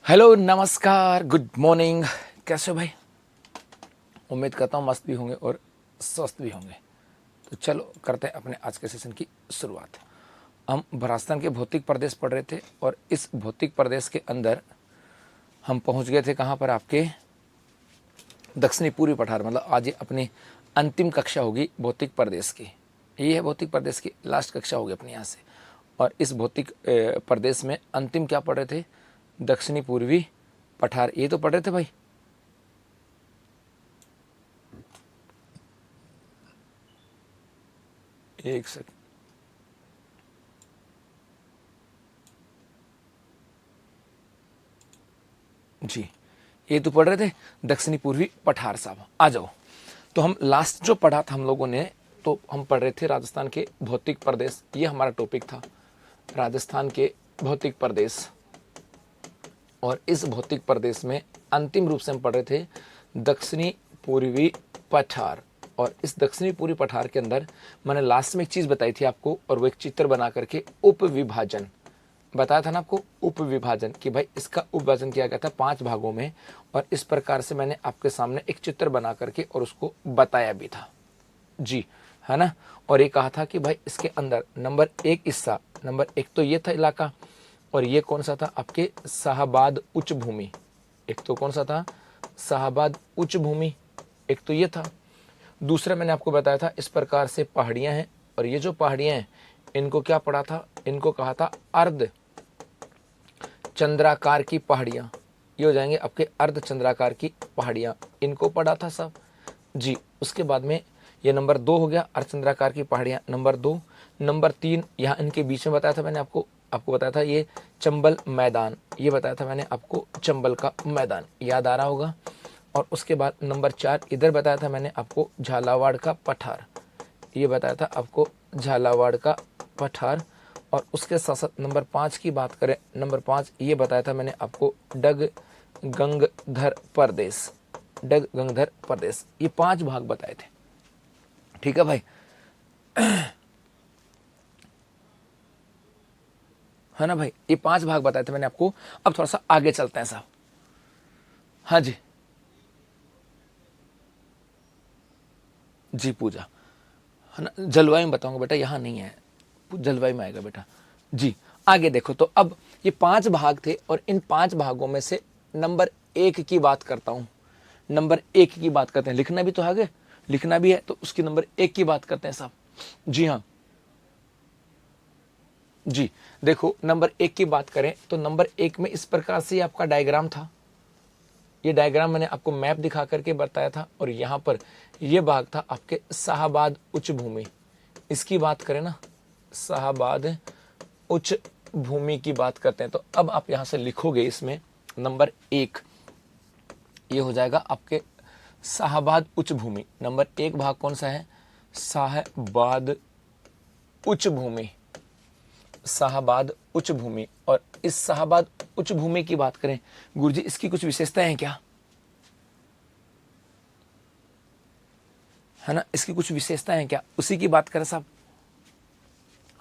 Hello, नमस्कार, good morning. कैसे हो भाई? उम्मीद करता हूँ मस्त भी होंगे और स्वस्थ भी होंगे। तो चलो करते हैं अपने आज के सेशन की शुरुआत। हम भरासतन के भौतिक प्रदेश पढ़ रहे थे और इस भौतिक प्रदेश के अंदर हम पहुँच गए थे कहाँ पर? आपके दक्षिणी पूर्वी पठार। मतलब आज ये अपनी अंतिम कक्षा होगी भौतिक प्रदेश की। ये है भौतिक प्रदेश की लास्ट कक्षा होगी अपने यहाँ से। और इस भौतिक प्रदेश में अंतिम क्या पढ़ रहे थे? दक्षिणी पूर्वी पठार। ये तो पढ़ रहे थे भाई। एक सेकंड जी, ये तो पढ़ रहे थे दक्षिणी पूर्वी पठार। साहब आ जाओ। तो हम लास्ट जो पढ़ा था हम लोगों ने, तो हम पढ़ रहे थे राजस्थान के भौतिक प्रदेश। ये हमारा टॉपिक था, राजस्थान के भौतिक प्रदेश। और इस भौतिक प्रदेश में अंतिम रूप से हम पढ़ रहे थे दक्षिणी पूर्वी पठार। और इस दक्षिणी पूर्वी पठार के अंदर मैंने लास्ट में एक चीज़ बताई थी आपको, और वो एक चित्र बना करके उप विभाजन बताया था ना आपको। उप विभाजन कि भाई इसका उप विभाजन किया गया था 5 भागों में। और इस प्रकार से मैंने आपके सामने एक चित्र बना करके और उसको बताया भी था जी, है ना। और ये कहा था कि भाई इसके अंदर नंबर 1 हिस्सा, नंबर 1 तो ये था इलाका। और ये कौन सा था? आपके शाहबाद उच्च भूमि। एक तो कौन सा था? शाहबाद उच्च भूमि। एक तो ये था। दूसरा मैंने आपको बताया था इस प्रकार से पहाड़ियां हैं। और ये जो पहाड़ियां हैं इनको क्या पढ़ा था? इनको कहा था अर्ध चंद्राकार की पहाड़ियाँ। ये हो जाएंगे आपके अर्ध चंद्राकार की पहाड़ियाँ। इनको पढ़ा था सब जी। उसके बाद में ये नंबर 2 हो गया, अर्ध चंद्राकार की पहाड़ियाँ नंबर 2। नंबर 3 यहाँ इनके बीच में बताया था मैंने आपको आपको बताया था ये चंबल मैदान। ये बताया था मैंने आपको चंबल का मैदान, याद आ रहा होगा। और उसके बाद नंबर 4 इधर बताया था मैंने आपको झालावाड़ का पठार। ये बताया था आपको झालावाड़ का पठार। और उसके साथ साथ नंबर 5 की बात करें, नंबर 5 ये बताया था मैंने आपको डग गंगधर प्रदेश। डग गंगधर प्रदेश, ये 5 भाग बताए थे। ठीक है भाई, है ना भाई। ये 5 भाग बताए थे मैंने आपको। अब थोड़ा सा आगे चलते हैं साहब। हाँ जी जी, पूजा है ना। जलवायु में बताऊंगा बेटा, यहाँ नहीं है, जलवायु में आएगा बेटा जी। आगे देखो, तो अब ये 5 भाग थे और इन 5 भागों में से नंबर 1 की बात करता हूं। नंबर 1 की बात करते हैं, लिखना भी तो आगे, लिखना भी है तो उसकी नंबर 1 की बात करते हैं साहब। जी हाँ जी। देखो नंबर 1 की बात करें तो नंबर 1 में इस प्रकार से आपका डायग्राम था। ये डायग्राम मैंने आपको मैप दिखा करके बताया था। और यहाँ पर ये भाग था आपके शाहबाद उच्च भूमि। इसकी बात करें ना, शाहबाद उच्च भूमि की बात करते हैं। तो अब आप यहाँ से लिखोगे इसमें नंबर 1, ये हो जाएगा आपके शाहबाद उच्च भूमि। नंबर 1 भाग कौन सा है? शाहबाद उच्च भूमि। शाहबाद उच्च भूमि। और इस शाहबाद उच्च भूमि की बात करें, गुरुजी इसकी कुछ विशेषताएं हैं क्या? है ना, इसकी कुछ विशेषताएं हैं क्या, उसी की बात करें साहब,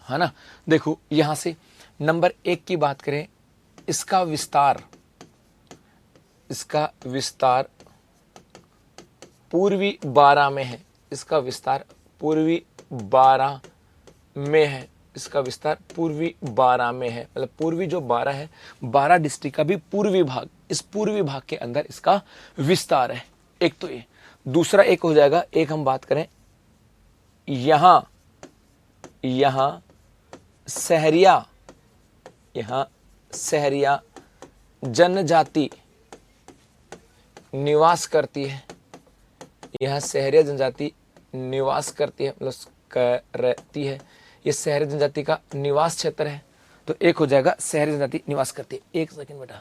है ना। देखो यहां से नंबर 1 की बात करें, इसका विस्तार, इसका विस्तार पूर्वी 12 में है। इसका विस्तार पूर्वी 12 में है। इसका विस्तार पूर्वी 12 में है। मतलब पूर्वी जो 12 है, 12 डिस्ट्रिक्ट का भी पूर्वी भाग, इस पूर्वी भाग के अंदर इसका विस्तार है। एक तो ये। दूसरा एक हो जाएगा, एक हम बात करें यहां, यहां सहरिया, यहां सहरिया जनजाति निवास करती है। यह सहरिया जनजाति निवास करती है, मतलब करती है। ये शहरी जनजाति का निवास क्षेत्र है। तो एक हो जाएगा शहरी जनजाति निवास करती है। एक सेकंड बेटा।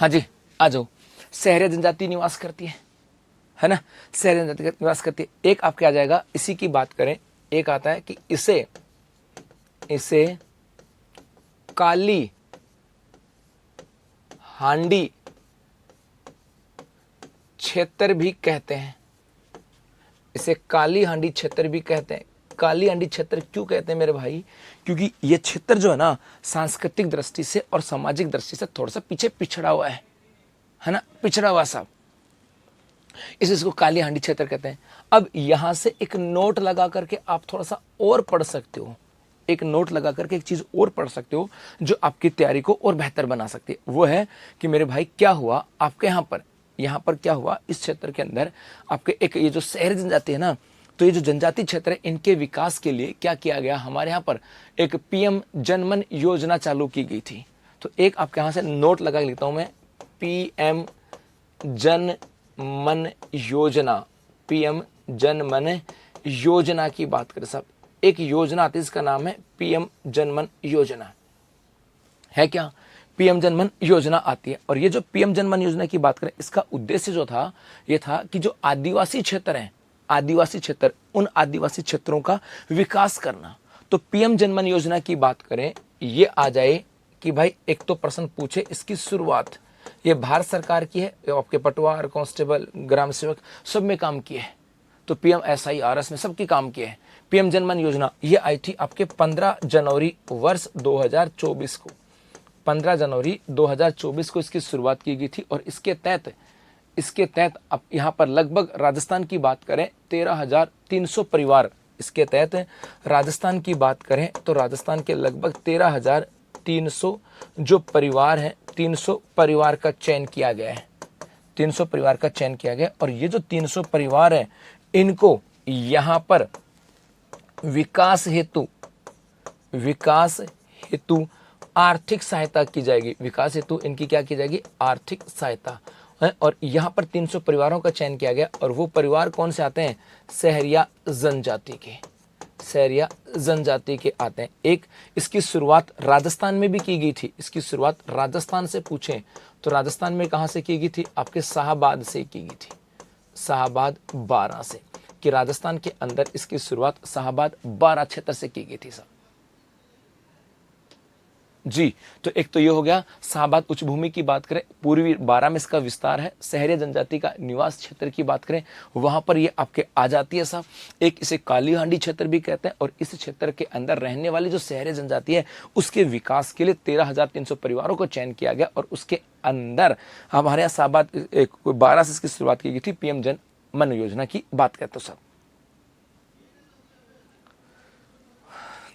हाँ जी, आ जाओ। शहरी जनजाति निवास करती है ना, शहरी जनजाति निवास करती है। एक आपके आ जाएगा, इसी की बात करें, एक आता है कि इसे काली हांडी क्षेत्र भी कहते हैं। इसे काली हांडी क्षेत्र भी कहते हैं। काली हांडी क्षेत्र क्यों कहते हैं मेरे भाई? क्योंकि ये क्षेत्र जो है ना, सांस्कृतिक दृष्टि से और सामाजिक दृष्टि से थोड़ा सा पीछे पिछड़ा हुआ है ना, पिछड़ा हुआ साहब, इसको काली हांडी क्षेत्र कहते हैं। अब यहां से एक नोट लगा करके आप थोड़ा सा और पढ़ सकते हो, एक नोट लगा करके एक चीज और पढ़ सकते हो जो आपकी तैयारी को और बेहतर बना सकती है। वो है कि मेरे भाई क्या हुआ आपके यहाँ पर क्या हुआ, इस क्षेत्र के अंदर आपके एक ये जो शहरी जनजाति है ना, तो ये जो जनजाति क्षेत्र है, इनके विकास के लिए क्या किया गया, हमारे यहाँ पर एक पीएम जनमन योजना चालू की गई थी। तो एक आपके यहाँ से नोट लगा के लिखता हूं मैं, पीएम जनमन योजना। पीएम जनमन योजना की बात करें साहब, एक योजना आती है, इसका नाम है पीएम जनमन योजना। है क्या? पीएम जनमन योजना आती है। और ये जो पीएम जनमन योजना की बात करें, इसका उद्देश्य जो था, ये था कि जो आदिवासी क्षेत्र हैं, आदिवासी क्षेत्र, उन आदिवासी क्षेत्रों का विकास करना। तो पीएम जनमन योजना की बात करें, ये आ जाए कि भाई एक तो प्रश्न पूछे, इसकी शुरुआत ये भारत सरकार की है, आपके पटवार, कांस्टेबल, ग्राम सेवक सब में काम किए है। तो पीएम SIRS में सबकी काम किए हैं। पीएम जनमन योजना ये आई थी आपके 15 जनवरी वर्ष 2024 को, 15 जनवरी 2024 को इसकी शुरुआत की गई थी। और इसके तहत अब यहाँ पर लगभग राजस्थान की बात करें 13,300 परिवार, इसके तहत राजस्थान की बात करें तो राजस्थान के लगभग 13,300 जो परिवार हैं, 300 परिवार का चयन किया गया है, 300 परिवार का चयन किया गया। और ये जो 300 परिवार हैं, इनको यहाँ पर विकास हेतु आर्थिक सहायता की जाएगी। विकास हेतु इनकी क्या की जाएगी? आर्थिक सहायता है। और यहाँ पर 300 परिवारों का चयन किया गया। और वो परिवार कौन से आते हैं? सहरिया जनजाति के, सहरिया जनजाति के आते हैं। एक इसकी शुरुआत राजस्थान में भी की गई थी। इसकी शुरुआत राजस्थान से पूछें तो राजस्थान में कहाँ से की गई थी? आपके शाहबाद से की गई थी, शाहबाद 12 से, कि राजस्थान के अंदर इसकी शुरुआत शाहबाद 12 क्षेत्र से की गई थी साहब जी। तो एक तो ये हो गया शाहबाद उच्च भूमि की बात करें, पूर्वी 12 में इसका विस्तार है। शहरी जनजाति का निवास क्षेत्र की बात करें, वहां पर ये आपके आ जाती है साहब। एक इसे काली हांडी क्षेत्र भी कहते हैं। और इस क्षेत्र के अंदर रहने वाली जो शहरी जनजाति है, उसके विकास के लिए 13,300 परिवारों को चयन किया गया। और उसके अंदर हमारे यहाँ शाहबाद 12 से इसकी शुरुआत की गई थी। पीएम जन मन योजना की बात करते हो साहब।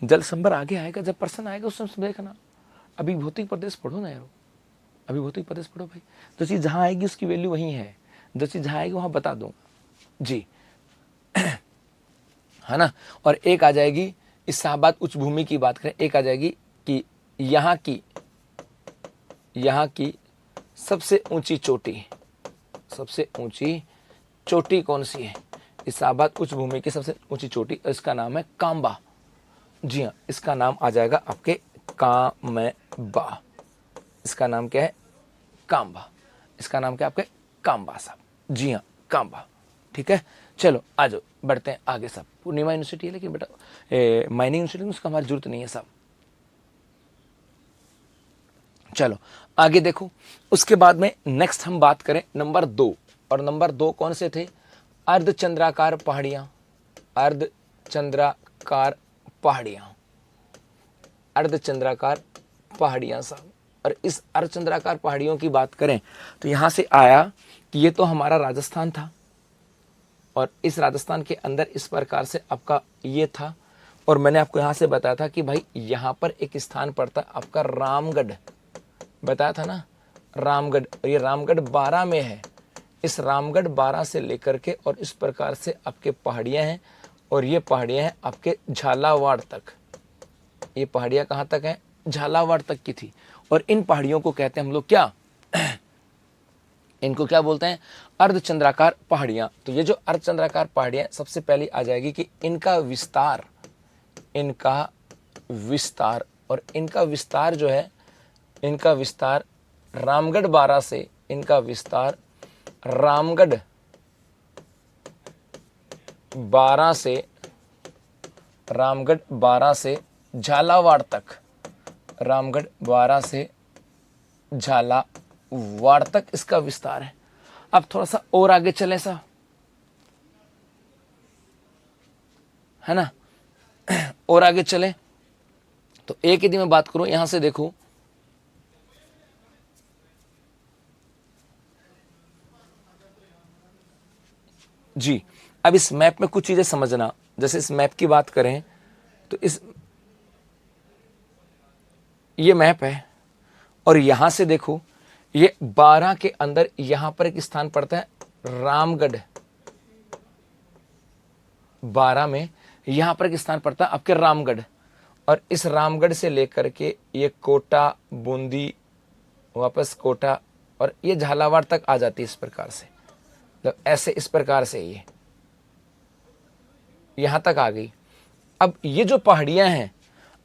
जल संभर आगे आएगा, जब प्रश्न आएगा उस समय देखना। अभी भौतिक प्रदेश पढ़ो ना यारो, अभी भौतिक प्रदेश पढ़ो भाई। जो चीज जहां आएगी उसकी वैल्यू वही है, जो चीज जहां आएगी वहां बता दूंगा जी है ना। और एक आ जाएगी इस शाहबाद उच्च भूमि की बात करें, एक आ जाएगी कि यहाँ की सबसे ऊंची चोटी कौन सी है? इस शाहबाद उच्च भूमि की सबसे ऊंची चोटी, इसका नाम है कांबा। जी हाँ, इसका नाम आ जाएगा आपके कांबा। इसका नाम क्या है? कांबा। इसका नाम क्या आपके? कांबा साहब। जी हाँ, कांबा। ठीक है, चलो आ जाओ, बढ़ते हैं आगे साहब। पूर्णिमा यूनिवर्सिटी है लेकिन बेटा माइनिंग यूनिवर्सिटी में उसका हमारी जरूरत नहीं है साहब। चलो आगे देखो। उसके बाद में नेक्स्ट हम बात करें नंबर 2। और नंबर 2 कौन से थे? अर्धचंद्राकार पहाड़ियां, अर्धचंद्राकार पहाड़ियां, अर्धचंद्राकार पहाड़ियां साहब। और इस अर्धचंद्राकार पहाड़ियों की बात करें तो यहां से आया कि ये तो हमारा राजस्थान था। और इस राजस्थान के अंदर इस प्रकार से आपका ये था। और मैंने आपको यहां से बताया था कि भाई यहां पर एक स्थान पड़ता है आपका रामगढ़, बताया था ना, रामगढ़। और ये रामगढ़ 12 में है। इस रामगढ़ 12 से लेकर के और इस प्रकार से आपके पहाड़ियां हैं। और ये पहाड़ियां हैं आपके झालावाड़ तक। ये पहाड़ियां कहां तक हैं? झालावाड़ तक की थी। और इन पहाड़ियों को कहते हैं हम लोग क्या इनको क्या बोलते हैं? अर्धचंद्राकार पहाड़ियां। तो ये जो अर्धचंद्राकार पहाड़ियां सबसे पहले आ जाएगी कि इनका विस्तार और इनका विस्तार जो है, इनका विस्तार रामगढ़ बारा से इनका विस्तार रामगढ़ बारा से झालावाड़ तक, रामगढ़ बारा से झालावाड़ तक इसका विस्तार है। अब थोड़ा सा और आगे चले सा, है ना, और आगे चले तो एक यदि मैं बात करूं, यहां से देखो जी। अब इस मैप में कुछ चीजें समझना, जैसे इस मैप की बात करें तो ये मैप है और यहां से देखो ये 12 के अंदर यहां पर एक स्थान पड़ता है रामगढ़, 12 में यहां पर एक स्थान पड़ता है आपके रामगढ़, और इस रामगढ़ से लेकर के ये कोटा, बूंदी, वापस कोटा और ये झालावाड़ तक आ जाती है। इस प्रकार से, मतलब ऐसे इस प्रकार से ये यहां तक आ गई। अब ये जो पहाड़ियां हैं,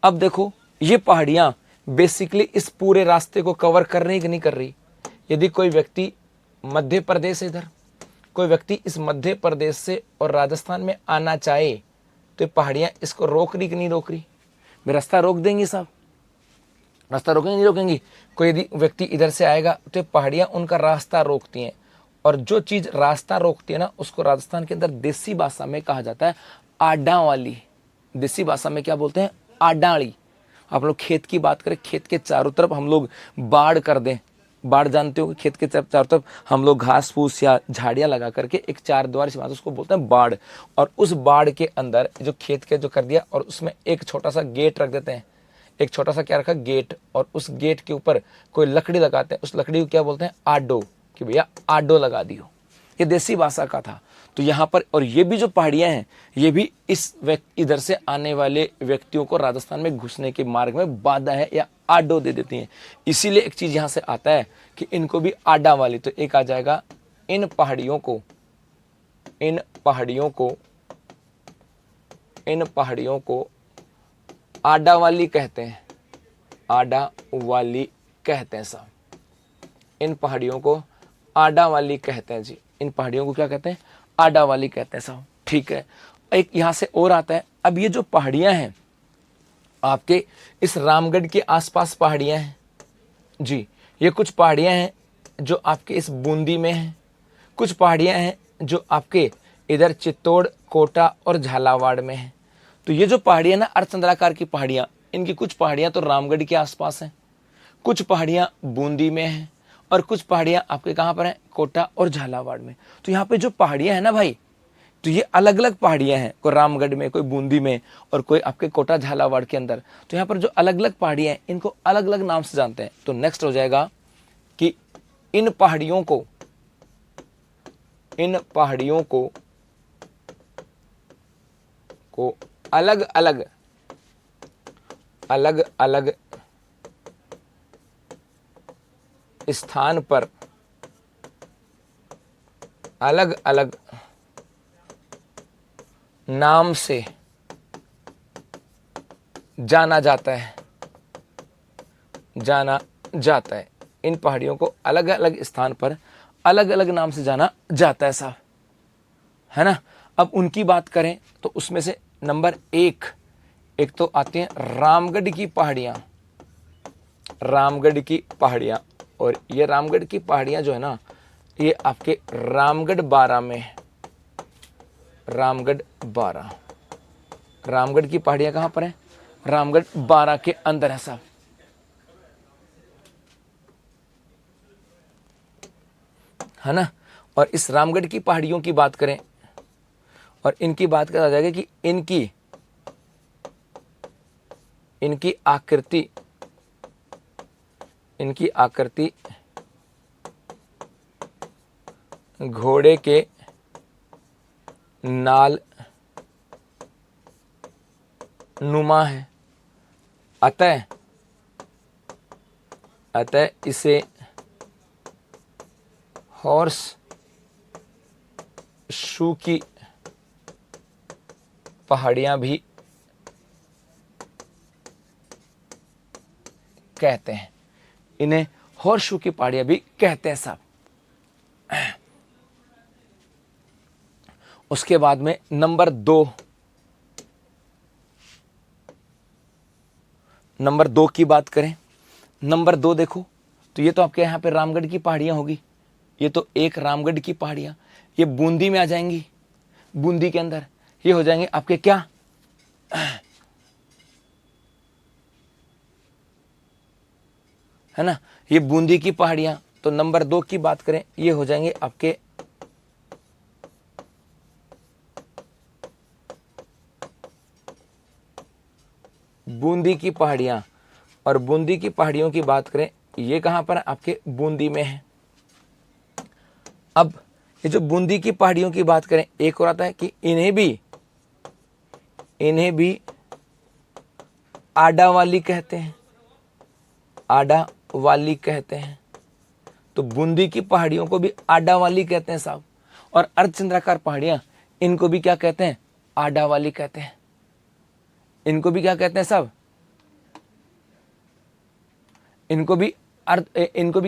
अब देखो ये पहाड़ियां बेसिकली इस पूरे रास्ते को कवर कर रही कि नहीं कर रही। यदि कोई व्यक्ति मध्य प्रदेश से, इधर कोई व्यक्ति इस मध्य प्रदेश से और राजस्थान में आना चाहे तो ये पहाड़ियां इसको रोक रही कि नहीं रोक रही। वे रास्ता रोक देंगी साहब, रास्ता रोकेंगे नहीं रोकेंगी। कोई यदि व्यक्ति इधर से आएगा तो ये पहाड़ियां उनका रास्ता रोकती हैं, और जो चीज रास्ता रोकती है ना उसको राजस्थान के अंदर देसी भाषा में कहा जाता है आडा वाली। देसी भाषा में क्या बोलते हैं, आडाली। आप लोग खेत की बात करें, खेत के चारों तरफ हम लोग बाड़ कर दें, बाड़ जानते हो, खेत के चारों तरफ हम लोग घास फूस या झाड़ियां लगा करके एक चार द्वार से उसको बोलते हैं बाड़। और उस बाड़ के अंदर जो खेत के जो कर दिया और उसमें एक छोटा सा गेट रख देते हैं, एक छोटा सा क्या रखा गेट, और उस गेट के ऊपर कोई लकड़ी लगाते हैं, उस लकड़ी को क्या बोलते हैं आडो, कि भैया आडो लगा दियो। ये देसी भाषा का था। तो यहाँ पर, और ये भी जो पहाड़ियां हैं ये भी इस इधर से आने वाले व्यक्तियों को राजस्थान में घुसने के मार्ग में बाधा है या आडो दे देती हैं। इसीलिए एक चीज यहाँ से आता है कि इनको भी आडा वाली, तो एक आ जाएगा इन पहाड़ियों को आडा वाली कहते हैं, आडा वाली कहते हैं साहब। इन पहाड़ियों को आडा वाली कहते हैं जी, इन पहाड़ियों को क्या कहते हैं, आडा वाली कहते हैं साहब। ठीक है, एक यहां से और आता है। अब ये जो पहाड़ियां हैं आपके इस रामगढ़ के आसपास पहाड़ियां हैं जी, ये कुछ पहाड़ियां हैं जो आपके इस बूंदी में हैं, कुछ पहाड़ियां हैं जो आपके इधर चित्तौड़, कोटा और झालावाड़ में हैं। तो ये जो पहाड़ियां ना अर्धचंद्राकार की पहाड़ियां, इनकी कुछ पहाड़ियां तो रामगढ़ के आसपास हैं, कुछ पहाड़ियां बूंदी में हैं और कुछ पहाड़ियां आपके कहां पर हैं, कोटा और झालावाड़ में। तो यहाँ पे जो पहाड़ियां हैं ना भाई, तो ये अलग अलग पहाड़ियां हैं, कोई रामगढ़ में, कोई बूंदी में और कोई आपके कोटा झालावाड़ के अंदर। तो यहाँ पर जो अलग अलग पहाड़ियां हैं इनको अलग अलग नाम से जानते हैं। तो नेक्स्ट हो जाएगा कि इन पहाड़ियों को अलग अलग स्थान पर अलग अलग नाम से जाना जाता है। इन पहाड़ियों को अलग अलग स्थान पर अलग अलग नाम से जाना जाता है साहब, है ना। अब उनकी बात करें तो उसमें से नंबर एक तो आती हैं रामगढ़ की पहाड़ियां। और ये रामगढ़ की पहाड़ियां जो है ना, ये आपके रामगढ़ बारा में है। रामगढ़ की पहाड़ियां कहां पर है, रामगढ़ बारा के अंदर है साहब, है ना। और इस रामगढ़ की पहाड़ियों की बात करें और इनकी बात करा जाएगा कि इनकी आकृति घोड़े के नाल नुमा है। अतः इसे हॉर्स शू की पहाड़ियां भी कहते हैं। इन्हें हॉर्सशू की पहाड़ियां भी कहते हैं साहब। उसके बाद में नंबर 2, नंबर 2 की बात करें, नंबर 2 देखो तो ये तो आपके यहाँ पे रामगढ़ की पहाड़ियां होगी। ये तो एक रामगढ़ की पहाड़ियां, ये बूंदी में आ जाएंगी। बूंदी के अंदर ये हो जाएंगे आपके क्या, है ना, ये बूंदी की पहाड़ियां। तो नंबर 2 की बात करें, ये हो जाएंगे आपके बूंदी की पहाड़ियां। और बूंदी की पहाड़ियों की बात करें, ये कहां पर आपके बूंदी में है। अब ये जो बूंदी की पहाड़ियों की बात करें, एक और आता है कि इन्हें भी आडा वाली कहते हैं, आडा वाली कहते हैं। तो बूंदी की पहाड़ियों को भी आडा वाली कहते हैं साहब। और अर्धचंद्राकार पहाड़ियां, इनको भी क्या कहते हैं, आडा वाली कहते हैं। इनको भी क्या कहते हैं साहब, इनको भी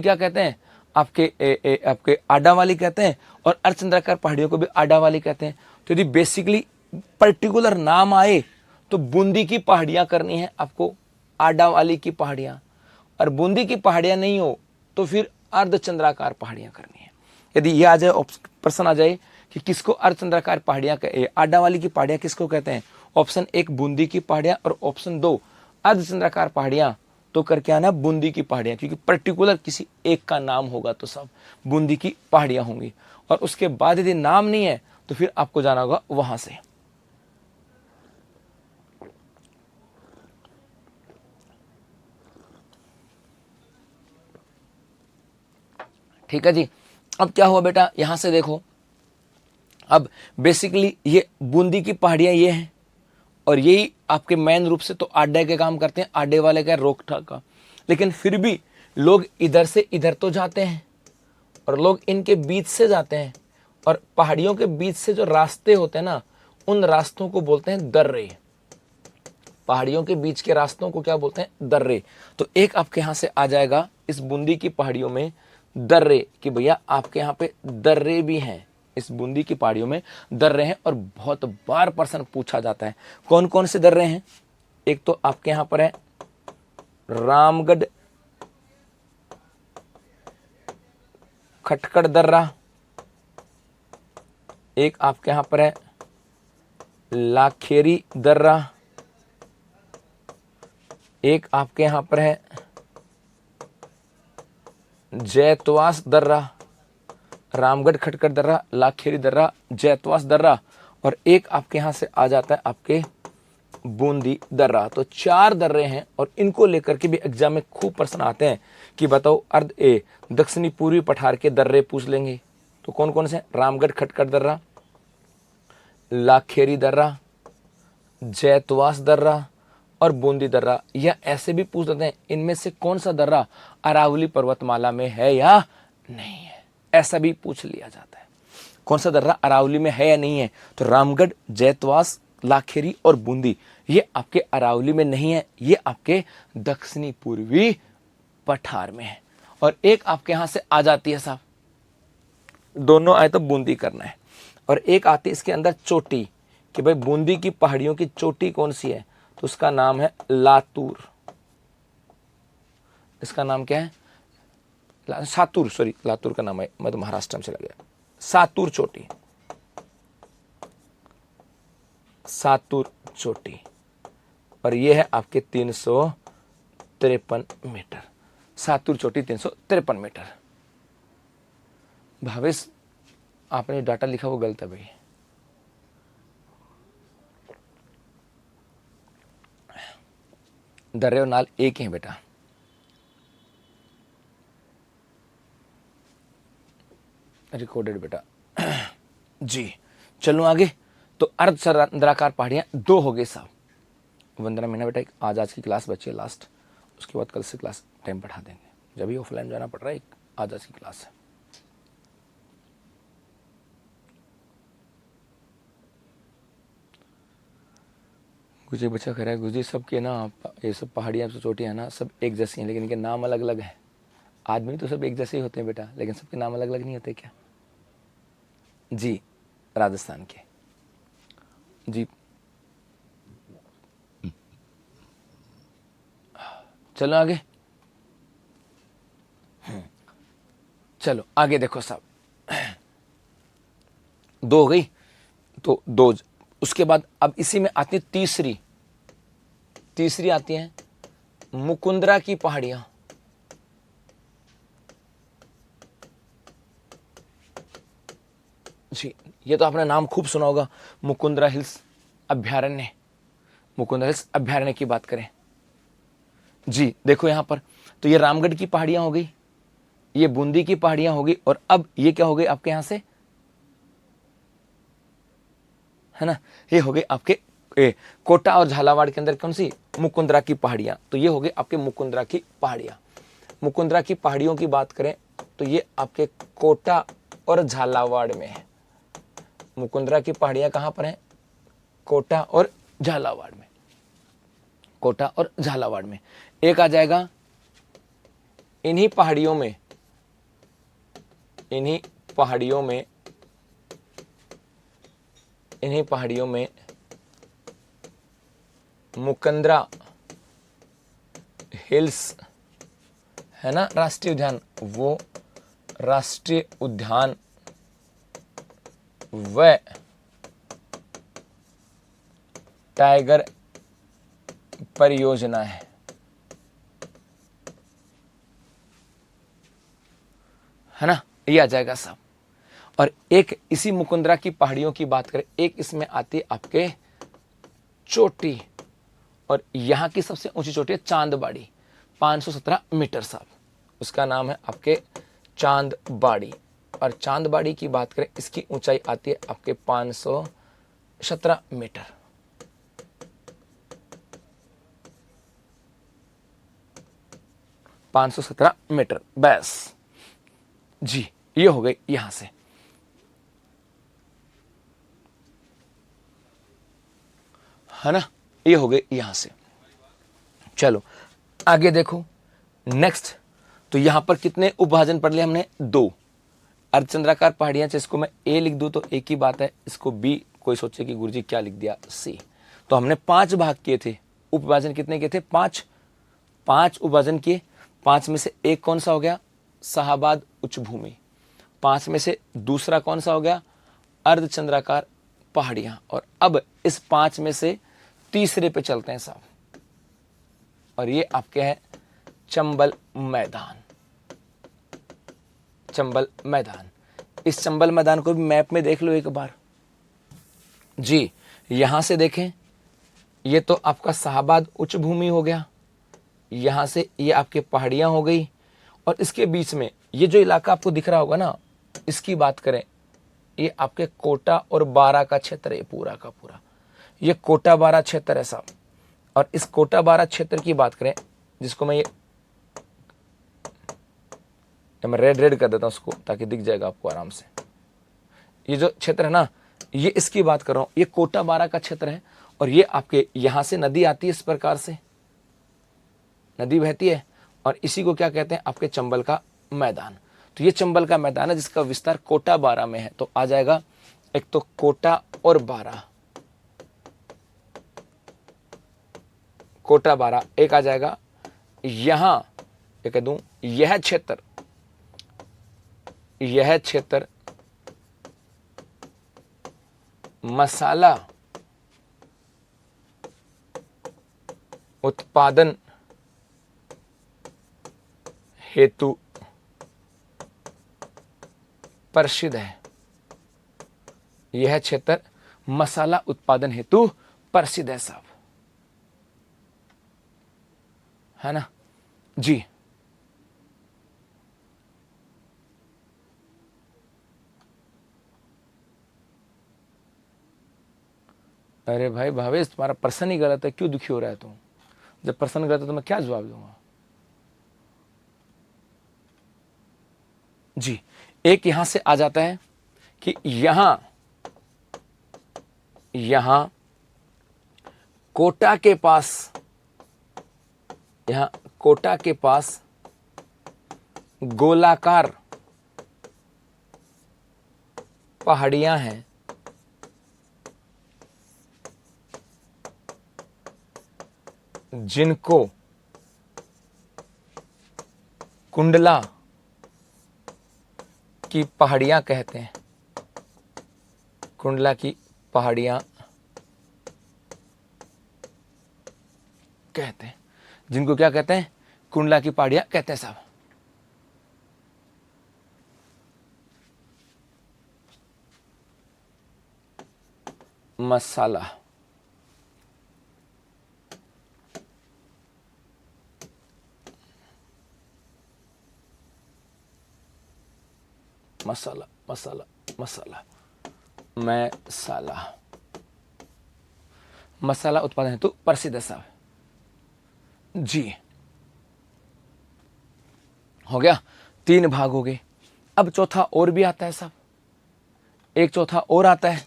क्या कहते हैं, आपके आडा वाली कहते हैं। और अर्धचंद्राकार पहाड़ियों को भी आडा वाली कहते हैं। तो यदि बेसिकली पर्टिकुलर नाम आए तो बूंदी की पहाड़ियां करनी है आपको, आडा वाली की पहाड़ियां। और बूंदी की पहाड़ियां नहीं हो तो फिर अर्धचंद्राकार पहाड़ियां करनी है। यदि ये आ जाए, प्रश्न आ जाए कि किसको अर्धचंद्राकार पहाड़ियां, आडा वाली की पहाड़ियां किसको कहते हैं, ऑप्शन 1 बूंदी की पहाड़ियां और ऑप्शन 2 अर्धचंद्राकार पहाड़ियां, तो करके आना बूंदी की पहाड़ियां। क्योंकि पर्टिकुलर किसी एक का नाम होगा तो सब बूंदी की पहाड़ियां होंगी। और उसके बाद यदि नाम नहीं है तो फिर आपको जाना होगा वहां से। ठीक है जी। अब क्या हुआ बेटा, यहां से देखो, अब बेसिकली ये बूंदी की पहाड़ियां ये हैं और यही आपके मेन रूप से तो आडे के काम करते हैं, आडे वाले का रोक ठाक का। लेकिन फिर भी लोग इधर से इधर तो जाते हैं और लोग इनके बीच से जाते हैं। और पहाड़ियों के बीच से जो रास्ते होते हैं ना, उन रास्तों को बोलते हैं दर्रे। पहाड़ियों के बीच के रास्तों को क्या बोलते हैं, दर्रे। तो एक आपके यहां से आ जाएगा इस बूंदी की पहाड़ियों में दर्रे, कि भैया आपके यहाँ पे दर्रे भी हैं। इस बूंदी की पहाड़ियों में दर्रे हैं। और बहुत बार प्रश्न पूछा जाता है कौन कौन से दर्रे हैं। एक तो आपके यहां पर है रामगढ़ खटकड़ दर्रा, एक आपके यहां पर है लाखेरी दर्रा, एक आपके यहां पर है जैतवास दर्रा, रामगढ़ खटकड़ दर्रा, लाखेरी दर्रा, जैतवास दर्रा। और एक आपके यहां से आ जाता है आपके बूंदी दर्रा। तो 4 दर्रे हैं और इनको लेकर के भी एग्जाम में खूब प्रश्न आते हैं कि बताओ दक्षिणी पूर्वी पठार के दर्रे पूछ लेंगे। तो कौन कौन से, रामगढ़ खटकड़ दर्रा, लाखेरी दर्रा, जैतवास दर्रा और बूंदी दर्रा। या ऐसे भी पूछ लेते हैं इनमें से कौन सा दर्रा अरावली पर्वतमाला में है या नहीं है, ऐसा भी पूछ लिया जाता है। कौन सा दर्रा अरावली में है या नहीं है। तो रामगढ़, जैतवास, लाखेरी और बूंदी ये आपके अरावली में नहीं है, ये आपके दक्षिणी पूर्वी पठार में है। और एक आपके यहां से आ जाती है साहब, दोनों आए तो बूंदी करना है। और एक आती है इसके अंदर चोटी, कि भाई बूंदी की पहाड़ियों की चोटी कौन सी है, तो उसका नाम है लातूर। इसका नाम क्या है, सातूर, सॉरी लातूर का नाम है, मैं तो महाराष्ट्र में चला गया। सातूर चोटी, सातूर चोटी। और ये है आपके 353 मीटर। सातूर चोटी 353 मीटर। भावेश आपने डाटा लिखा वो गलत है भाई। दर्रे और नाल एक ही है बेटा। रिकॉर्डेड बेटा जी। चलो आगे। तो अर्धचंद्राकार पहाड़ियां 2 हो गई साहब। वंदना मीना बेटा, आज की क्लास बची है लास्ट, उसके बाद कल से क्लास टाइम बढ़ा देंगे। जब भी ऑफलाइन जाना पड़ रहा है, आज की क्लास है। गुजरी बच्चा कह रहा है गुजरी सब के ना, ये सब पहाड़ियाँ सब चोटियाँ ना सब एक जैसी हैं, लेकिन इनके नाम अलग अलग हैं। आदमी तो सब एक जैसे ही होते हैं बेटा, लेकिन सबके नाम अलग अलग नहीं होते क्या? जी, राजस्थान के। जी, चलो आगे। चलो आगे देखो साहब, दो हो गई तो दो। उसके बाद अब इसी में आती है तीसरी आती है मुकुंदरा की पहाड़ियां। जी, ये तो आपने नाम खूब सुना होगा, मुकुंदरा हिल्स अभ्यारण्य। मुकुंदरा हिल्स अभ्यारण्य की बात करें, जी देखो यहां पर, तो ये रामगढ़ की पहाड़ियां हो गई, ये बूंदी की पहाड़ियां हो गई, और अब ये क्या हो गई आपके यहां से, है ना, ये हो गई आपके कोटा और झालावाड़ के अंदर कौन सी, मुकुंदरा की पहाड़ियां। तो ये हो गई आपके मुकुंदरा की पहाड़ियां। मुकुंदरा की पहाड़ियों की बात करें तो ये आपके कोटा और झालावाड़ में है। मुकुंदरा की पहाड़ियां कहां पर हैं, कोटा और झालावाड़ में। कोटा और झालावाड़ में। एक आ जाएगा इन्हीं पहाड़ियों में, इन्हीं पहाड़ियों में मुकुंदरा हिल्स है ना, राष्ट्रीय उद्यान, वो राष्ट्रीय उद्यान व टाइगर परियोजना है ना, ये आ जाएगा साहब। और एक इसी मुकुंदरा की पहाड़ियों की बात करें, एक इसमें आती है आपके चोटी, और यहां की सबसे ऊंची चोटी है चांदबाड़ी, 517 मीटर साहब, उसका नाम है आपके चांदबाड़ी। और चांदबाड़ी की बात करें, इसकी ऊंचाई आती है आपके 517 मीटर। मीटर बस। जी, ये हो गई यहां से, है ना, ये हो गई यहां से। चलो आगे देखो नेक्स्ट, तो यहां पर कितने उपभाजन पढ़ लिए हमने, 2। अर्धचंद्राकार पहाड़ियां, जिसको मैं ए लिख दूं तो एक ही बात है, इसको बी कोई सोचे कि गुरुजी क्या लिख दिया, सी। तो हमने 5 भाग किए थे, उपविभाजन कितने किए थे, 5 उपविभाजन किए। 5 में से एक कौन सा हो गया, शाहाबाद उच्च भूमि। 5 में से दूसरा कौन सा हो गया, अर्धचंद्राकार पहाड़ियां। और अब इस 5 में से तीसरे पे चलते हैं साहब, और ये आपके है चंबल मैदान। चंबल मैदान, इस चंबल मैदान को भी मैप में देख लो एक बार जी। यहां से देखें, ये तो आपका शाहाबाद उच्च भूमि हो गया, यहां से ये आपके पहाड़ियां हो गई, और इसके बीच में ये जो इलाका आपको दिख रहा होगा ना, इसकी बात करें, ये आपके कोटा और बारा का क्षेत्र है, पूरा का पूरा ये कोटा बारा क्षेत्र है साहब। और इस कोटा बारा क्षेत्र की बात करें, जिसको मैं मैं रेड कर देता हूं उसको, ताकि दिख जाएगा आपको आराम से। ये जो क्षेत्र है ना, ये इसकी बात कर रहा हूं, ये कोटा बारा का क्षेत्र है, और ये आपके यहां से नदी आती है, इस प्रकार से नदी बहती है, और इसी को क्या कहते हैं, आपके चंबल का मैदान। तो ये चंबल का मैदान है, जिसका विस्तार कोटा बारा में है। तो आ जाएगा एक तो कोटा और बारा, कोटा बारा। एक आ जाएगा यहां, ये कह दूं, यह क्षेत्र मसाला उत्पादन हेतु प्रसिद्ध है। यह क्षेत्र मसाला उत्पादन हेतु प्रसिद्ध है साहब, है ना जी। अरे भाई भावेश, तुम्हारा प्रश्न ही गलत है, क्यों दुखी हो रहा है तुम? जब प्रश्न गलत है तो मैं क्या जवाब दूंगा जी। एक यहां से आ जाता है कि यहां कोटा के पास, यहां कोटा के पास गोलाकार पहाड़ियां हैं जिनको कुंडला की पहाड़ियां कहते हैं। कुंडला की पहाड़ियां कहते हैं, जिनको क्या कहते हैं? कुंडला की पहाड़ियां कहते हैं साहब। मसाला, मसाला, मसाला, मसाला, मसाला, मसाला उत्पादन हेतु प्रसिद्ध है साहब जी। हो गया, 3 भाग हो गए। अब चौथा और भी आता है साहब, एक चौथा और आता है।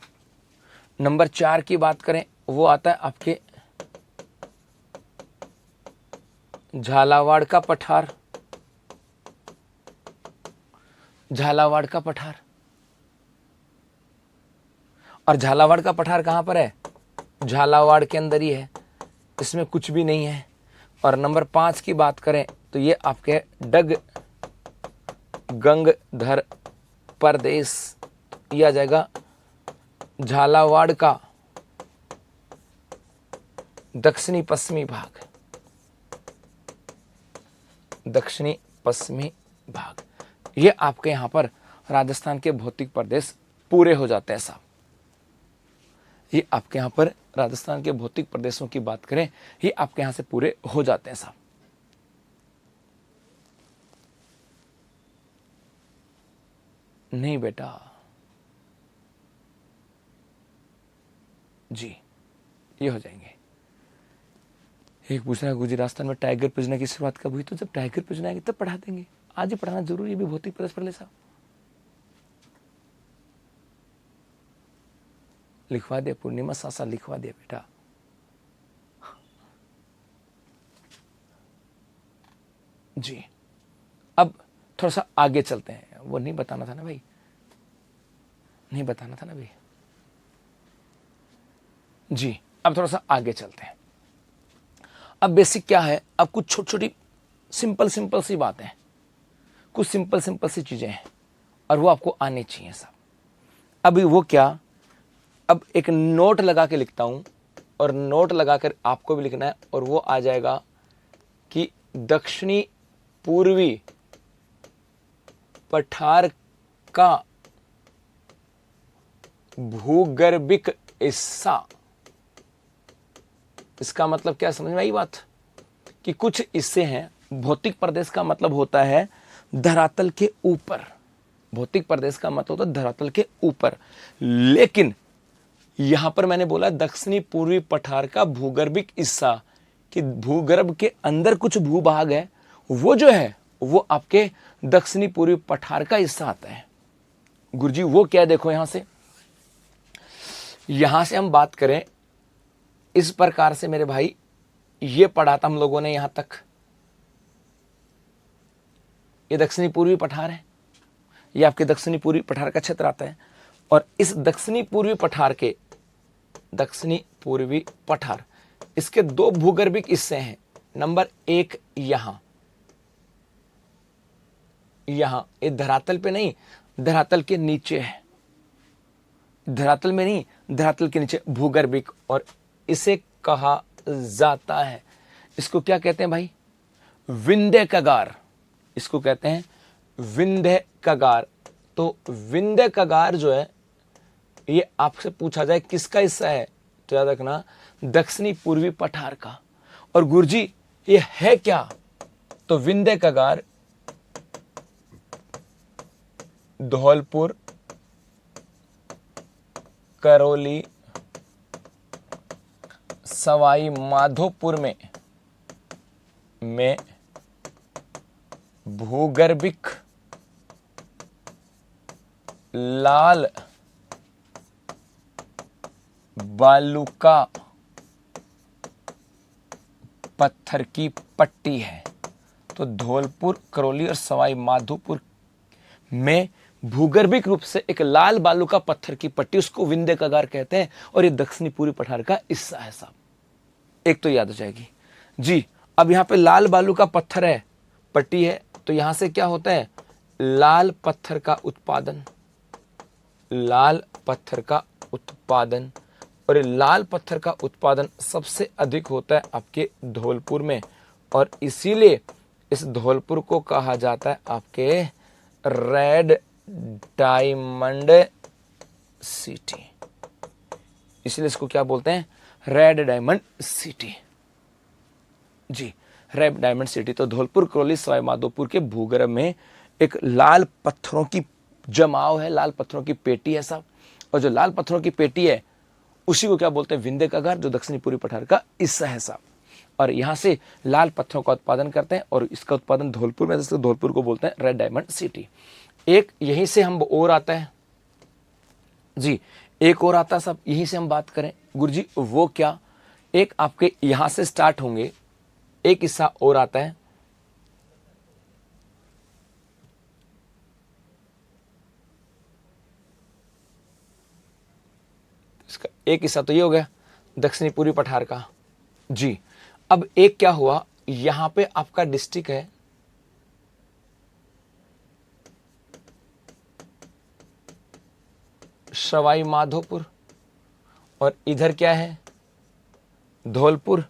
नंबर 4 की बात करें, वो आता है आपके झालावाड़ का पठार। झालावाड़ का पठार, और झालावाड़ का पठार कहां पर है? झालावाड़ के अंदर ही है, इसमें कुछ भी नहीं है। और नंबर 5 की बात करें तो ये आपके गंगधर प्रदेश, ये आ जाएगा झालावाड़ का दक्षिणी पश्चिमी भाग। दक्षिणी पश्चिमी भाग, ये आपके यहां पर राजस्थान के भौतिक प्रदेश पूरे हो जाते हैं साहब। ये आपके यहां पर राजस्थान के भौतिक प्रदेशों की बात करें, ये आपके यहां से पूरे हो जाते हैं साहब। नहीं बेटा जी, ये हो जाएंगे। एक पूछना है गुजरात राजस्थान में टाइगर परियोजना की शुरुआत कब हुई? तो जब टाइगर परियोजना आएगी तब पढ़ा देंगे, आज ही पढ़ाना जरूरी है भी भौतिक प्रदेश पढ़ ले साहब। लिखवा दिया पूर्णिमा, सासा लिखवा दिया बेटा। जी, अब थोड़ा सा आगे चलते हैं, वो नहीं बताना था ना भाई, नहीं बताना था ना भाई जी। अब थोड़ा सा आगे चलते हैं। अब बेसिक क्या है, अब कुछ छोटी छोटी सिंपल सी बातें, कुछ सिंपल सी चीजें हैं, और वो आपको आनी चाहिए साहब। अभी वो क्या, अब एक नोट लगा के लिखता हूं, और नोट लगाकर आपको भी लिखना है, और वो आ जाएगा कि दक्षिणी पूर्वी पठार का भूगर्भिक हिस्सा। इसका मतलब क्या, समझ में आई बात? कि कुछ हिस्से हैं, भौतिक प्रदेश का मतलब होता है धरातल के ऊपर। भौतिक प्रदेश का मतलब होता है धरातल के ऊपर, लेकिन यहां पर मैंने बोला दक्षिणी पूर्वी पठार का भूगर्भिक हिस्सा, कि भूगर्भ के अंदर कुछ भूभाग है, वो जो है वो आपके दक्षिणी पूर्वी पठार का हिस्सा आता है। गुरुजी वो क्या है, देखो यहां से हम बात करें इस प्रकार से मेरे भाई, ये पढ़ा था हम लोगों ने यहां तक। ये दक्षिणी पूर्वी पठार है, ये आपके दक्षिणी पूर्वी पठार का क्षेत्र आता है। और इस दक्षिणी पूर्वी पठार के, दक्षिणी पूर्वी पठार, इसके 2 भूगर्भिक हिस्से हैं। नंबर 1 यहां ये धरातल पे नहीं, धरातल के नीचे है। धरातल में नहीं, धरातल के नीचे भूगर्भिक, और इसे कहा जाता है, इसको क्या कहते हैं भाई? विंध्य कगार। इसको कहते हैं विंध्य कगार। तो विंध्य कगार जो है, ये आपसे पूछा जाए किसका हिस्सा है, तो याद रखना दक्षिणी पूर्वी पठार का। और गुरुजी ये है क्या, तो विंध्य कगार धौलपुर, करौली, सवाई माधोपुर में भूगर्भिक लाल बालूका पत्थर की पट्टी है। तो धौलपुर, करौली और सवाई माधोपुर में भूगर्भिक रूप से एक लाल बालू का पत्थर की पट्टी, उसको विंध्य कगार कहते हैं, और ये दक्षिणी पूर्वी पठार का हिस्सा है साहब। एक तो याद हो जाएगी जी। अब यहां पे लाल बालू का पत्थर है, पट्टी है, तो यहां से क्या होता है, लाल पत्थर का उत्पादन, लाल पत्थर का उत्पादन, और लाल पत्थर का उत्पादन सबसे अधिक होता है आपके धौलपुर में, और इसीलिए इस धौलपुर को कहा जाता है आपके रेड डायमंड सिटी। इसलिए इसको क्या बोलते हैं, रेड डायमंड सिटी जी, रेड डायमंड सिटी। तो धौलपुर, करौली, सवाई माधोपुर के भूगर्भ में एक लाल पत्थरों की जमाव है, लाल पत्थरों की पेटी है साहब, और जो लाल पत्थरों की पेटी है उसी को क्या बोलते हैं, विंध्य कगार, जो दक्षिणी पूर्वी पठार का हिस्सा है साहब। और यहां से लाल पत्थरों का उत्पादन करते हैं, और इसका उत्पादन धौलपुर में, जैसे धौलपुर को बोलते हैं रेड डायमंड सिटी। एक यहीं से हम और आता है जी, एक और आता है साहब, यहीं से हम बात करें गुरुजी, वो क्या, एक आपके यहां से स्टार्ट होंगे, एक हिस्सा और आता है, इसका एक हिस्सा तो ये हो गया दक्षिणी पूर्वी पठार का जी। अब एक क्या हुआ, यहां पे आपका डिस्ट्रिक्ट है सवाई माधोपुर, और इधर क्या है, धौलपुर।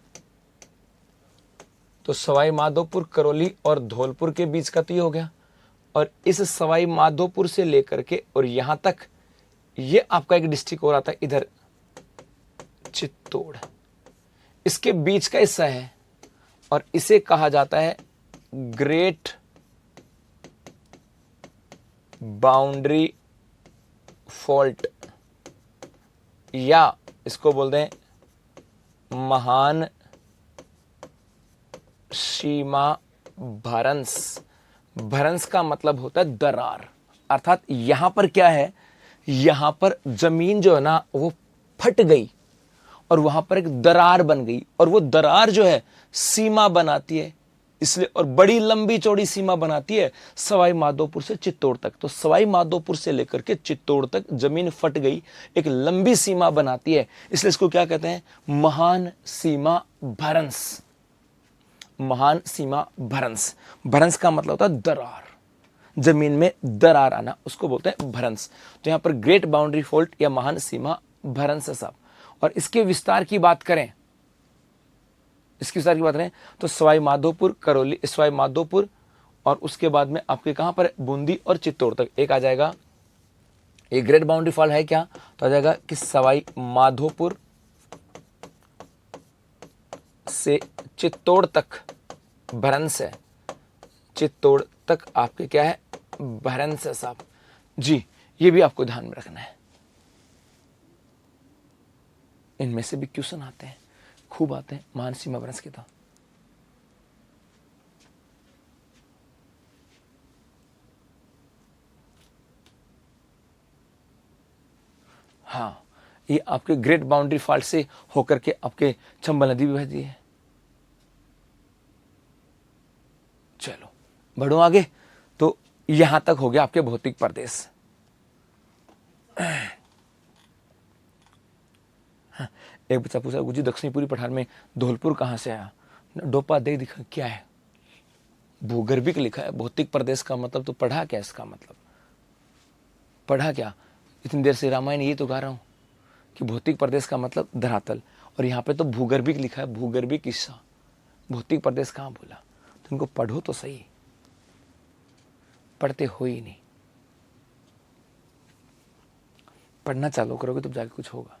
तो सवाई माधोपुर, करौली और धौलपुर के बीच का तो ये हो गया, और इस सवाई माधोपुर से लेकर के और यहां तक ये आपका एक डिस्ट्रिक्ट और आता है, इधर चित्तौड़, इसके बीच का हिस्सा है, और इसे कहा जाता है ग्रेट बाउंड्री फॉल्ट, या इसको बोलते हैं महान सीमा भ्रंश। भ्रंश का मतलब होता है दरार, अर्थात यहां पर क्या है, यहां पर जमीन जो है ना वो फट गई और वहां पर एक दरार बन गई, और वो दरार जो है सीमा बनाती है, इसलिए, और बड़ी लंबी चौड़ी सीमा बनाती है सवाई माधोपुर से चित्तौड़ तक। तो सवाई माधोपुर से लेकर के चित्तौड़ तक जमीन फट गई, एक लंबी सीमा बनाती है, इसलिए इसको क्या कहते हैं, महान सीमा भ्रंश। महान सीमा भ्रंश, भ्रंश का मतलब होता है दरार, जमीन में दरार आना, उसको बोलते हैं भ्रंश। तो यहां पर ग्रेट बाउंड्री फॉल्ट या महान सीमा भ्रंश है साहब। और इसके विस्तार की बात करें, इसकी विस्तार की बात करें तो सवाई माधोपुर, करौली, सवाई माधोपुर, और उसके बाद में आपके कहां पर बूंदी और चित्तौड़ तक एक आ जाएगा। एक ग्रेट बाउंड्री फॉल है क्या, तो आ जाएगा कि सवाई माधोपुर से चित्तौड़ तक भ्रंश है, चित्तौड़ तक आपके क्या है, भ्रंश है साहब जी। ये भी आपको ध्यान में रखना है, इनमें से भी क्वेश्चन आते हैं, खूब आते हैं महान सीमा भ्रंश के। तो हाँ, ये आपके ग्रेट बाउंड्री फॉल्ट से होकर के आपके चंबल नदी भी बहती है। चलो बढ़ो आगे, तो यहां तक हो गया आपके भौतिक प्रदेश। एक बच्चा पूछा, गुरुजी दक्षिणी पूर्वी पठार में धौलपुर कहां से आया, डोपा दे दिखा क्या है, भूगर्भिक लिखा है, भौतिक प्रदेश का मतलब तो पढ़ा क्या, इसका मतलब पढ़ा क्या, इतनी देर से रामायण ये तो गा रहा हूं कि भौतिक प्रदेश का मतलब धरातल, और यहां पे तो भूगर्भिक लिखा है, भूगर्भिक हिस्सा, भौतिक प्रदेश कहां बोला, तो इनको पढ़ो तो सही, पढ़ते हो ही नहीं, पढ़ना चालू करोगे तब जाके कुछ होगा।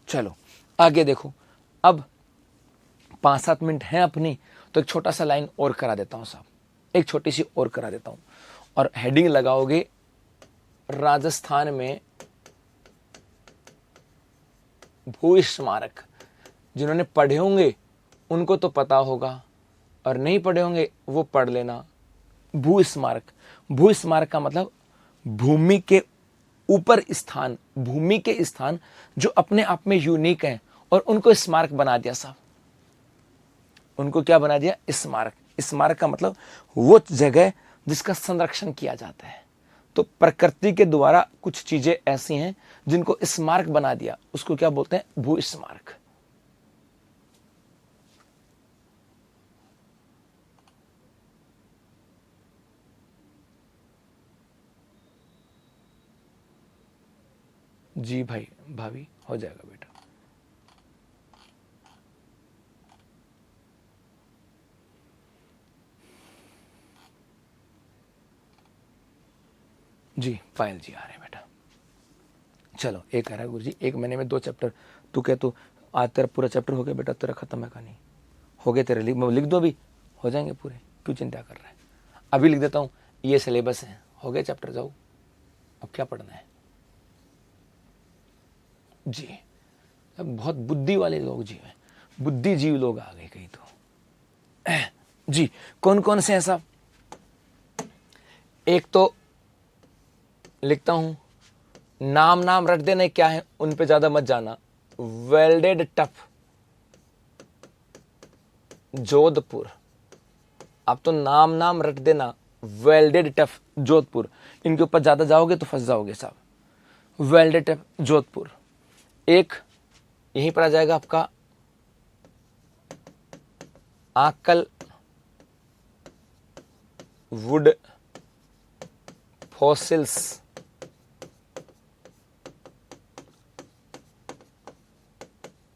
चलो आगे देखो, अब 5-7 मिनट हैं अपनी, तो एक छोटा सा लाइन और करा देता हूं साहब, एक छोटी सी और करा देता हूं, और हेडिंग लगाओगे राजस्थान में भू स्मारक। जिन्होंने पढ़े होंगे उनको तो पता होगा, और नहीं पढ़े होंगे वो पढ़ लेना। भू स्मारक, भू स्मारक का मतलब भूमि के ऊपर स्थान, भूमि के स्थान जो अपने आप में यूनिक हैं और उनको स्मारक बना दिया साहब। उनको क्या बना दिया? स्मारक। स्मारक का मतलब वो जगह जिसका संरक्षण किया जाता है। तो प्रकृति के द्वारा कुछ चीजें ऐसी हैं जिनको स्मारक बना दिया, उसको क्या बोलते हैं? भू स्मारक। जी भाई भाभी, हो जाएगा बेटा। जी पायल जी आ रहे हैं बेटा। चलो एक आ रहा है गुरुजी, 1 महीने में 2 चैप्टर। तू कह तो आज तेरा पूरा चैप्टर हो गया बेटा, तेरा खत्म है कहानी? हो गया तेरे? लिख दो, अभी हो जाएंगे पूरे, क्यों चिंता कर रहा है? अभी लिख देता हूँ, ये सिलेबस है, हो गए चैप्टर, जाओ अब क्या पढ़ना है। जी अब बहुत बुद्धि वाले लोग जी हैं, बुद्धिजीवी लोग आ गए कहीं तो। जी कौन कौन से हैं साहब? एक तो लिखता हूं, नाम नाम रट देना क्या है, उन पे ज्यादा मत जाना। वेल्डेड टफ जोधपुर, आप तो नाम नाम रट देना। वेल्डेड टफ जोधपुर, इनके ऊपर ज्यादा जाओगे तो फंस जाओगे साहब। Welded tough Jodhpur. एक यहीं पर आ जाएगा आपका आकल वुड फॉसिल्स,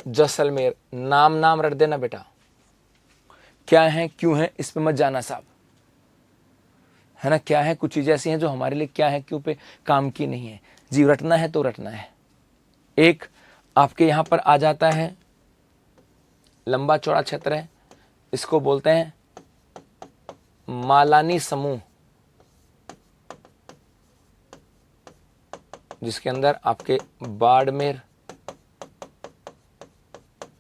जैसलमेर। नाम नाम रट देना बेटा, क्या है क्यों है इस पे मत जाना साहब, है ना? क्या है, कुछ चीजें ऐसी हैं जो हमारे लिए क्या है क्यों पे काम की नहीं है। जी रटना है तो रटना है। एक आपके यहां पर आ जाता है, लंबा चौड़ा क्षेत्र है, इसको बोलते हैं मालानी समूह, जिसके अंदर आपके बाड़मेर,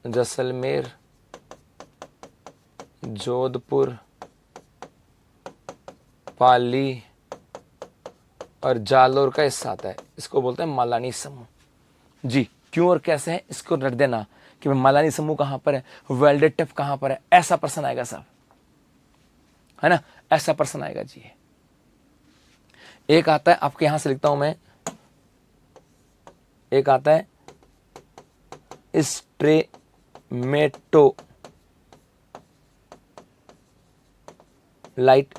जैसलमेर, जोधपुर, पाली और जालोर का हिस्सा आता है। इसको बोलते हैं मालानी समूह। जी क्यों और कैसे है इसको रट देना कि मालानी समूह कहां पर है, वेल्डेड टफ कहां पर है, ऐसा प्रश्न आएगा साहब, है ना? ऐसा प्रश्न आएगा जी। एक आता है आपके यहां से लिखता हूं मैं, एक आता है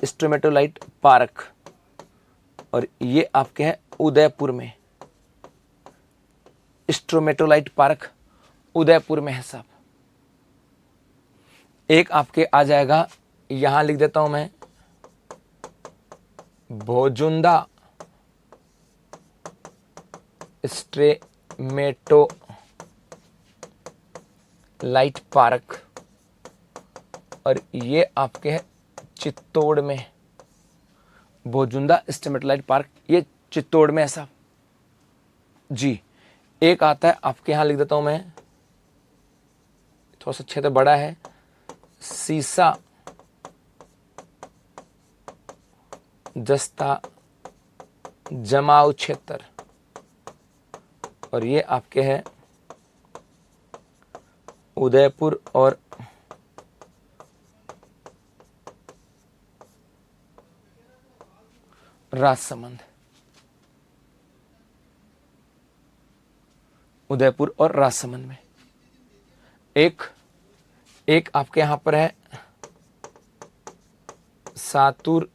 स्ट्रेमेटोलाइट पार्क, और ये आपके हैं उदयपुर में। स्ट्रोमेटोलाइट पार्क उदयपुर में है साहब। एक आपके आ जाएगा, यहां लिख देता हूं मैं, भोजुंदा स्ट्रेमेटोलाइट पार्क, और ये आपके है चित्तौड़ में। भोजुंदा स्ट्रेमेटोलाइट पार्क ये चित्तौड़ में है साहब जी। एक आता है आपके यहां लिख देता हूं मैं, थोड़ा सा क्षेत्र बड़ा है, सीसा जस्ता जमाऊ क्षेत्र, और ये आपके है उदयपुर और राजसमंद। उदयपुर और राजसमंद में। एक आपके यहां पर है सातुर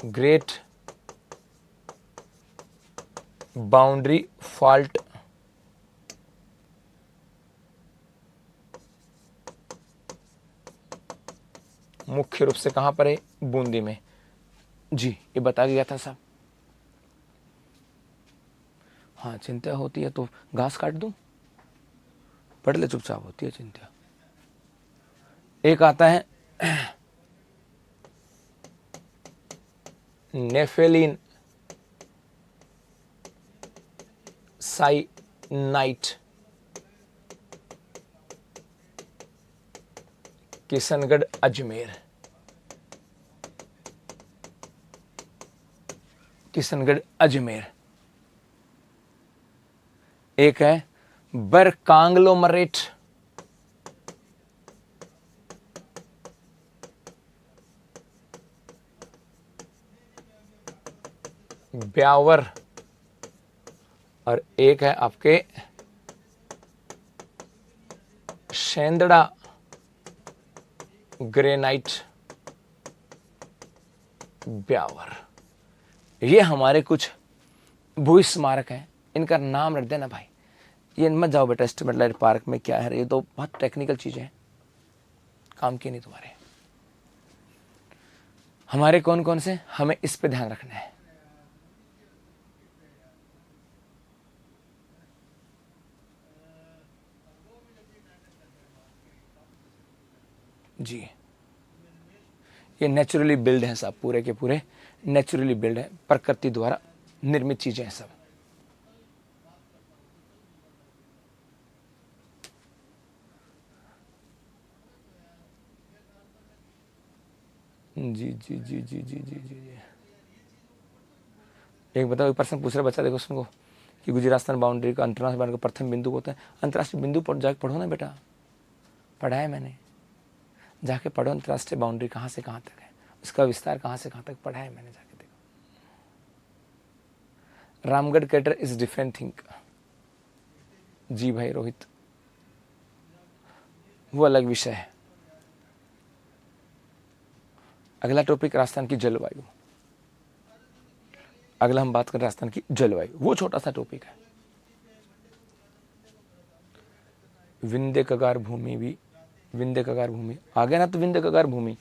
ग्रेट बाउंड्री फॉल्ट, मुख्य रूप से कहां पर है? बूंदी में। जी ये बता गया था साहब। हाँ चिंता होती है तो घास काट दूं, पढ़ ले चुपचाप, होती है चिंता। एक आता है नेफेलिन साइनाइट, किशनगढ़ अजमेर। किशनगढ़ अजमेर। एक है बरकांगलोमरेट ब्यावर और एक है आपके सेंदड़ा ग्रेनाइट ब्यावर। ये हमारे कुछ भू स्मारक हैं, इनका नाम रख देना भाई। ये मत जाओ बेटा स्टेटमेंट पार्क में क्या है, ये तो बहुत टेक्निकल चीजें हैं, काम की नहीं तुम्हारे। हमारे कौन कौन से, हमें इस पे ध्यान रखना है। जी, ये नेचुरली बिल्ड है सब, पूरे के पूरे नेचुरली बिल्ड है, प्रकृति द्वारा निर्मित चीजें हैं सब। जी जी जी जी जी जी जी जी। एक बताओ, एक पर्सन पूछ रहा, बच्चा देखो सुनो, कि गुजरात राजस्थान बाउंड्री का अंतरराष्ट्रीय बाउंड्री का प्रथम बिंदु होता है। अंतरराष्ट्रीय बिंदु पर जाके पढ़ो ना बेटा, पढ़ा है मैंने, जाके पढ़ो अंतरराष्ट्रीय बाउंड्री कहाँ से कहाँ तक है, उसका विस्तार कहाँ से कहाँ तक पढ़ा है मैंने, जाके देखो। Ramgarh crater is different thing. जी भाई रोहित, वो अलग विषय है। अगला टॉपिक राजस्थान की जलवायु। अगला हम बात करें राजस्थान की जलवायु, वो छोटा सा टॉपिक है। विंध्य कगार भूमि भी, विंध्य कगार भूमि आ गया ना, तो विंध्य कगार भूमि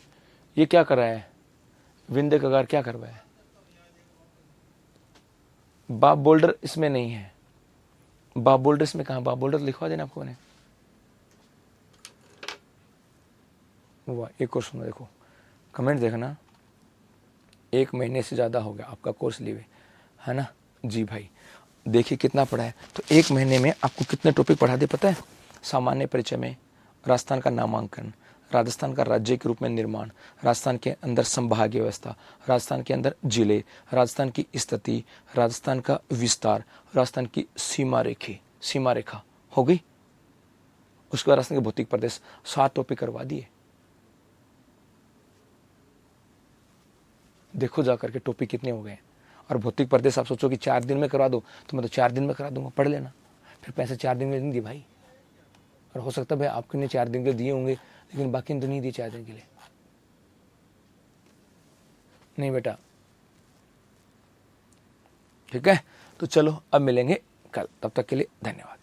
ये क्या कर रहा है, विंध्य कगार क्या कर रहा है। बाप बोल्डर इसमें नहीं है, बाप बोल्डर इसमें कहा, बाप बोल्डर लिखवा देना आपको मैंने। वाह, एक और सुनो, देखो कमेंट देखना, 1 महीने से ज़्यादा हो गया आपका कोर्स लिए है ना। जी भाई देखिए कितना पढ़ा है, तो 1 महीने में आपको कितने टॉपिक पढ़ा दे पता है। सामान्य परिचय में राजस्थान का नामांकन, राजस्थान का राज्य के रूप में निर्माण, राजस्थान के अंदर संभागीय व्यवस्था, राजस्थान के अंदर जिले, राजस्थान की स्थिति, राजस्थान का विस्तार, राजस्थान की सीमा रेखा हो गई। उसके बाद राजस्थान के भौतिक प्रदेश, 7 टॉपिक करवा दिए। देखो जा करके टॉपिक कितने हो गए। और भौतिक प्रदेश आप सोचो कि 4 दिन में करवा दो, तो मैं तो 4 दिन में करा दूंगा, पढ़ लेना। फिर पैसे 4 दिन में नहीं दिए भाई, और हो सकता है भाई आपके ने 4 दिन के दिए होंगे, लेकिन बाकी ने तो नहीं दिए 4 दिन के लिए। नहीं बेटा, ठीक है। तो चलो अब मिलेंगे कल, तब तक के लिए धन्यवाद।